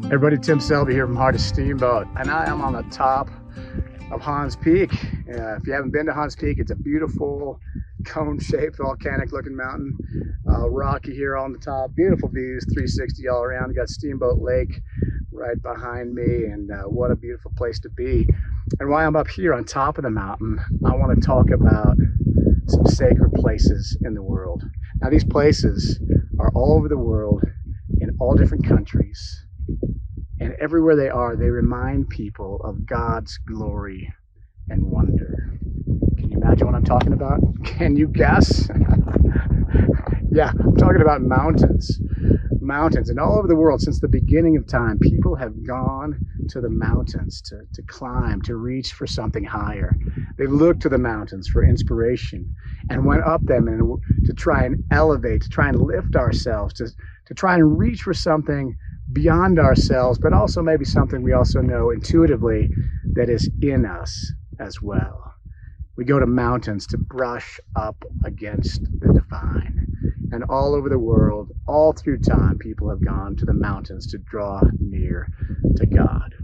Everybody, Tim Selby here from Heart of Steamboat, and I am on the top of Hans Peak. If you haven't been to Hans Peak, it's a beautiful cone-shaped volcanic-looking mountain, rocky here on the top. Beautiful views, 360 all around. You got Steamboat Lake right behind me, and what a beautiful place to be. And while I'm up here on top of the mountain, I want to talk about some sacred places in the world. Now, these places are all over the world, in all different countries. And everywhere they are, they remind people of God's glory and wonder. Can you imagine what I'm talking about? Can you guess? Yeah, I'm talking about mountains. Mountains. And all over the world, since the beginning of time, people have gone to the mountains to climb, to reach for something higher. They looked to the mountains for inspiration and went up them and to try and elevate, to try and lift ourselves, to try and reach for something beyond ourselves, but also maybe something we also know intuitively that is in us as well. We go to mountains to brush up against the divine. And all over the world, all through time, people have gone to the mountains to draw near to God.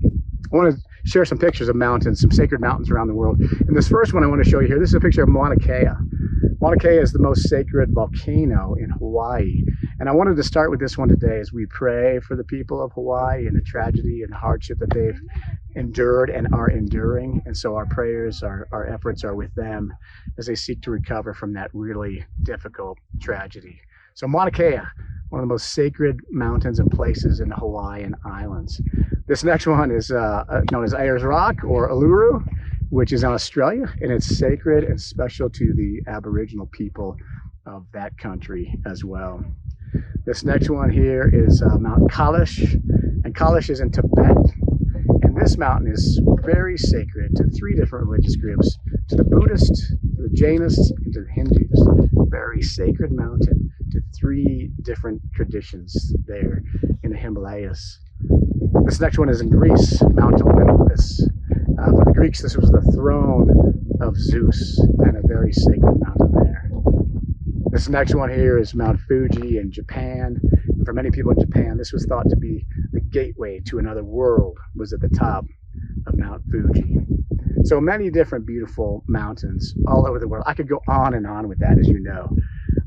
I want to share some pictures of mountains, some sacred mountains around the world. And this first one I want to show you here, this is a picture of Mauna Kea. Mauna Kea is the most sacred volcano in Hawaii. And I wanted to start with this one today as we pray for the people of Hawaii and the tragedy and hardship that they've endured and are enduring. And so our prayers, our efforts are with them as they seek to recover from that really difficult tragedy. So Mauna Kea, one of the most sacred mountains and places in the Hawaiian Islands. This next one is known as Ayers Rock or Uluru, which is in Australia, and it's sacred and special to the Aboriginal people of that country as well. This next one here is Mount Kailash, and Kailash is in Tibet. And this mountain is very sacred to three different religious groups, to the Buddhists, the Jainists, and to the Hindus. Very sacred mountain to three different traditions there in the Himalayas. This next one is in Greece, Mount Olympus. For the Greeks, this was the throne of Zeus, and a very sacred mountain there. This next one here is Mount Fuji in Japan. And for many people in Japan, this was thought to be the gateway to another world, was at the top of Mount Fuji. So many different beautiful mountains all over the world. I could go on and on with that, as you know.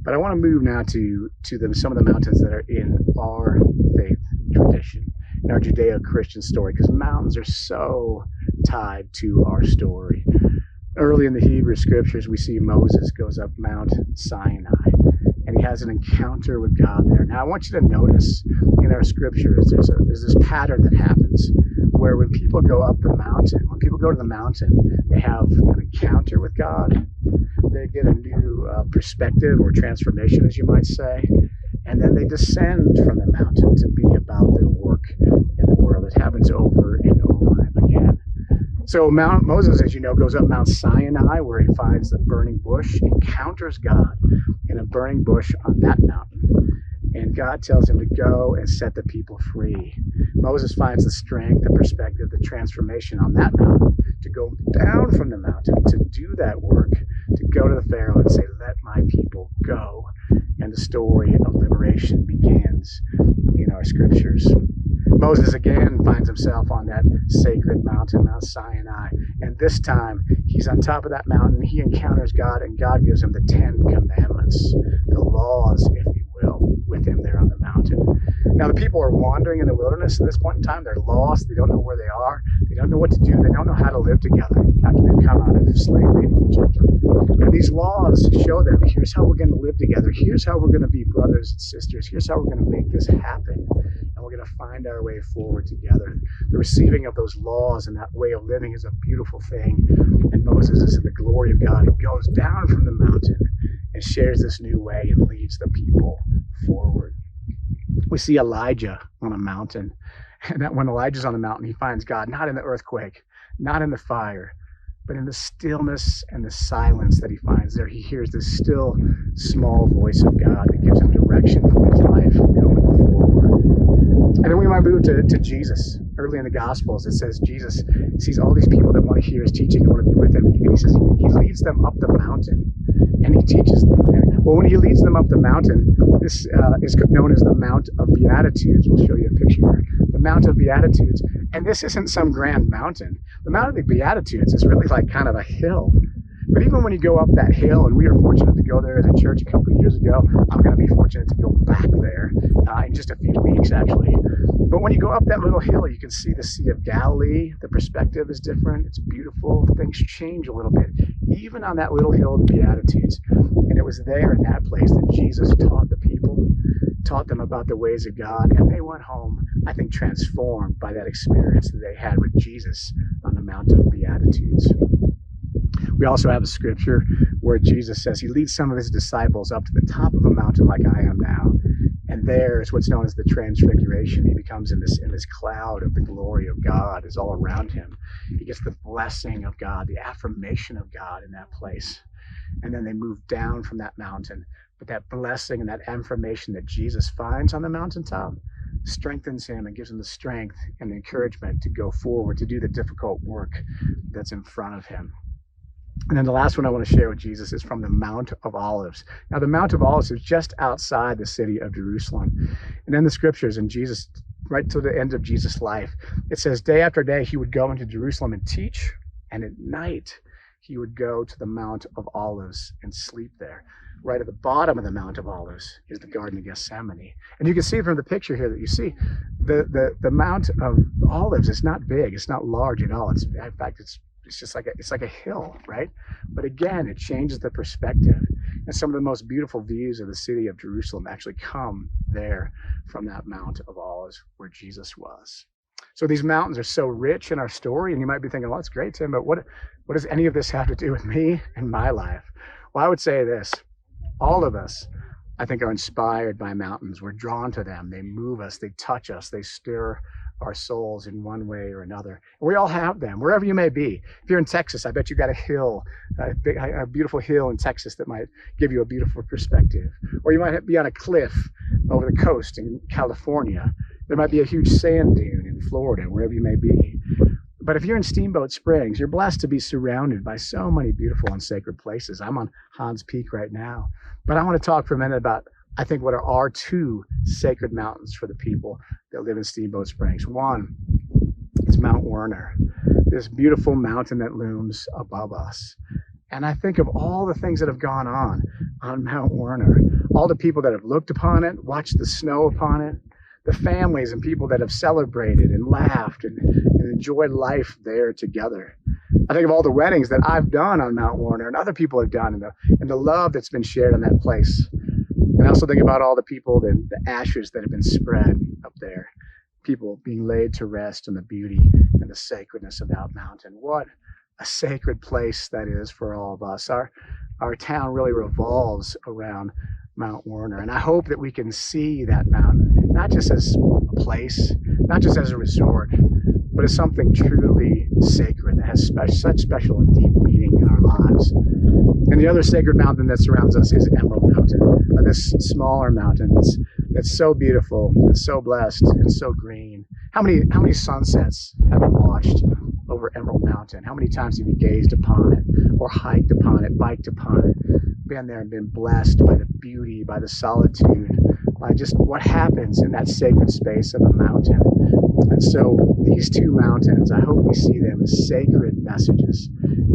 But I want to move now to some of the mountains that are in our faith tradition, in our Judeo-Christian story, because mountains are so tied to our story. Early in the Hebrew scriptures, we see Moses goes up Mount Sinai, and he has an encounter with God there. Now, I want you to notice in our scriptures, there's this pattern that happens where when people go up the mountain, when people go to the mountain, they have an encounter with God. They get a new perspective or transformation, as you might say, and then they descend from the mountain to be about their work in the world. It happens over and over again. So Moses, as you know, goes up Mount Sinai, where he finds the burning bush, encounters God in a burning bush on that mountain. And God tells him to go and set the people free. Moses finds the strength, the perspective, the transformation on that mountain to go down from the mountain, to do that work, to go to the Pharaoh and say, let my people go. And the story of liberation begins in our scriptures. Moses again finds himself on that sacred mountain, Mount Sinai, and this time he's on top of that mountain. He encounters God, and God gives him the 10 commandments, the laws, if you will, with him there on the mountain. Now, the people are wandering in the wilderness at this point in time. They're lost. They don't know where they are. They don't know what to do. They don't know how to live together after they've come out of slavery in Egypt. And these laws show them, here's how we're going to live together. Here's how we're going to be brothers and sisters. Here's how we're going to make this happen. And we're going to find our way forward together. The receiving of those laws and that way of living is a beautiful thing. And Moses is in the glory of God. He goes down from the mountain and shares this new way and leads the people forward. We see Elijah on a mountain. And that when Elijah's on the mountain, he finds God not in the earthquake, not in the fire, but in the stillness and the silence that he finds there. He hears this still, small voice of God that gives him direction for his life going forward. And then we might move to Jesus. Early in the Gospels, it says Jesus sees all these people that want to hear his teaching and want to be with him. And he says he leads them up the mountain and he teaches them. Well, when he leads them up the mountain, this is known as the Mount of Beatitudes. We'll show you a picture here. The Mount of Beatitudes. And this isn't some grand mountain. The Mount of the Beatitudes is really like kind of a hill. But even when you go up that hill, and we were fortunate to go there as a church a couple of years ago, I'm going to be fortunate to go back there in just a few weeks, actually. But when you go up that little hill, you can see the Sea of Galilee. The perspective is different. It's beautiful. Things change a little bit, even on that little hill of the Beatitudes. And it was there in that place that Jesus taught the people, taught them about the ways of God, and they went home, I think, transformed by that experience that they had with Jesus on the Mount of Beatitudes. We also have a scripture where Jesus says he leads some of his disciples up to the top of a mountain like I am now. And there is what's known as the transfiguration. He becomes in this cloud of the glory of God is all around him. He gets the blessing of God, the affirmation of God in that place. And then they move down from that mountain. But that blessing and that affirmation that Jesus finds on the mountaintop strengthens him and gives him the strength and the encouragement to go forward, to do the difficult work that's in front of him. And then the last one I want to share with Jesus is from the Mount of Olives. Now, the Mount of Olives is just outside the city of Jerusalem. And in the scriptures, and Jesus, right to the end of Jesus' life, it says day after day he would go into Jerusalem and teach, and at night he would go to the Mount of Olives and sleep there. Right at the bottom of the Mount of Olives is the Garden of Gethsemane. And you can see from the picture here that you see the Mount of Olives is not big. It's not large at all. In fact, it's just like a hill, right? But again, it changes the perspective. And some of the most beautiful views of the city of Jerusalem actually come there from that Mount of Olives where Jesus was. So these mountains are so rich in our story, and you might be thinking, well, that's great, Tim, but what does any of this have to do with me and my life? Well, I would say this. All of us, I think, are inspired by mountains. We're drawn to them. They move us. They touch us. They stir our souls in one way or another. And we all have them, wherever you may be. If you're in Texas, I bet you got a hill, a beautiful hill in Texas that might give you a beautiful perspective. Or you might be on a cliff over the coast in California. There might be a huge sand dune in Florida, wherever you may be. But if you're in Steamboat Springs, you're blessed to be surrounded by so many beautiful and sacred places. I'm on Hans Peak right now. But I want to talk for a minute about, I think, what are our two sacred mountains for the people that live in Steamboat Springs. One is Mount Werner, this beautiful mountain that looms above us. And I think of all the things that have gone on Mount Werner, all the people that have looked upon it, watched the snow upon it, the families and people that have celebrated and laughed and enjoyed life there together. I think of all the weddings that I've done on Mount Werner and other people have done, and the love that's been shared on that place. And I also think about all the people, the ashes that have been spread up there, people being laid to rest in the beauty and the sacredness of that mountain. What a sacred place that is for all of us. Our town really revolves around Mount Werner, and I hope that we can see that mountain not just as a place, not just as a resort, but as something truly sacred that has such special and deep meaning in our lives. And the other sacred mountain that surrounds us is Emerald Mountain, this smaller mountain that's so beautiful and so blessed and so green. How many sunsets have you watched over Emerald Mountain? How many times have you gazed upon it or hiked upon it, biked upon it, been there and been blessed by the beauty, by the solitude, by just what happens in that sacred space of a mountain? And so these two mountains, I hope we see them as sacred messages,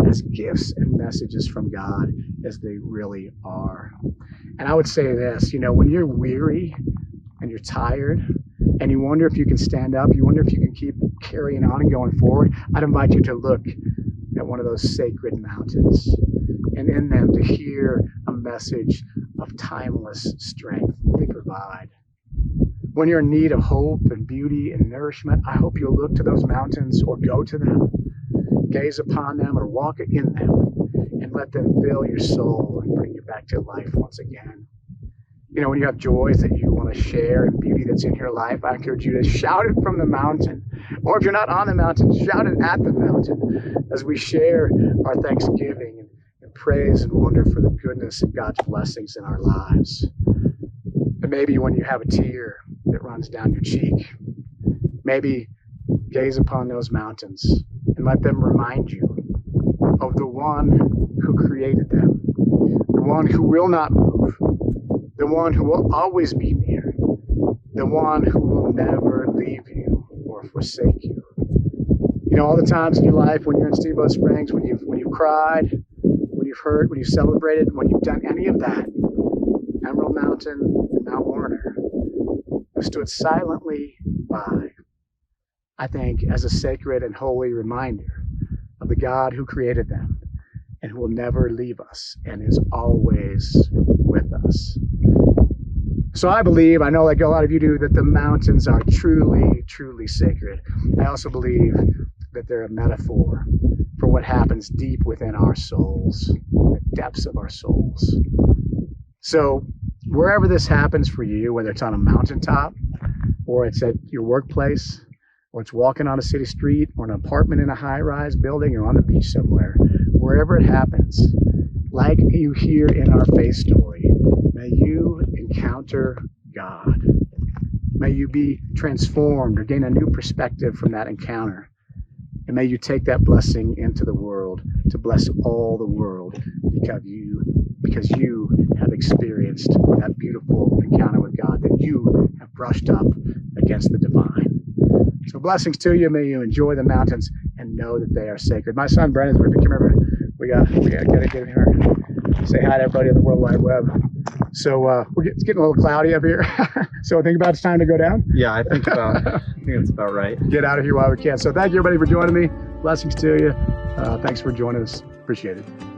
as gifts and messages from God as they really are. And I would say this, when you're weary and you're tired and you wonder if you can stand up, you wonder if you can keep carrying on and going forward, I'd invite you to look at one of those sacred mountains and in them to hear a message of timeless strength they provide. When you're in need of hope and beauty and nourishment, I hope you'll look to those mountains or go to them, gaze upon them or walk in them, and let them fill your soul and bring you back to life once again. When you have joys that you want to share and beauty that's in your life, I encourage you to shout it from the mountain. Or if you're not on the mountain, shout it at the mountain as we share our thanksgiving and praise and wonder for the goodness and God's blessings in our lives. And maybe when you have a tear that runs down your cheek, maybe gaze upon those mountains and let them remind you of the one who created them, the one who will not move, move, the one who will always be near, the one who will never leave you or forsake you. You know, all the times in your life when you're in Steamboat Springs, when you've cried, when you've hurt, when you've celebrated, when you've done any of that, Emerald Mountain and Mount Warner have stood silently by, I think, as a sacred and holy reminder of the God who created them and who will never leave us and is always with us. So I believe, I know like a lot of you do, that the mountains are truly, truly sacred. I also believe that they're a metaphor for what happens deep within our souls, the depths of our souls. So wherever this happens for you, whether it's on a mountaintop or it's at your workplace, or it's walking on a city street or an apartment in a high-rise building or on the beach somewhere, wherever it happens, like you hear in our faith story, may you encounter God. May you be transformed or gain a new perspective from that encounter. And may you take that blessing into the world to bless all the world because you have experienced that beautiful encounter with God, that you have brushed up against the divine. So blessings to you. May you enjoy the mountains and know that they are sacred. My son Brennan's with me. Come here, Brennan. We got to get in here. Say hi to everybody on the World Wide Web. So it's getting a little cloudy up here. So I think about it's time to go down. Yeah, I think it's about right. Get out of here while we can. So thank you everybody for joining me. Blessings to you. Thanks for joining us. Appreciate it.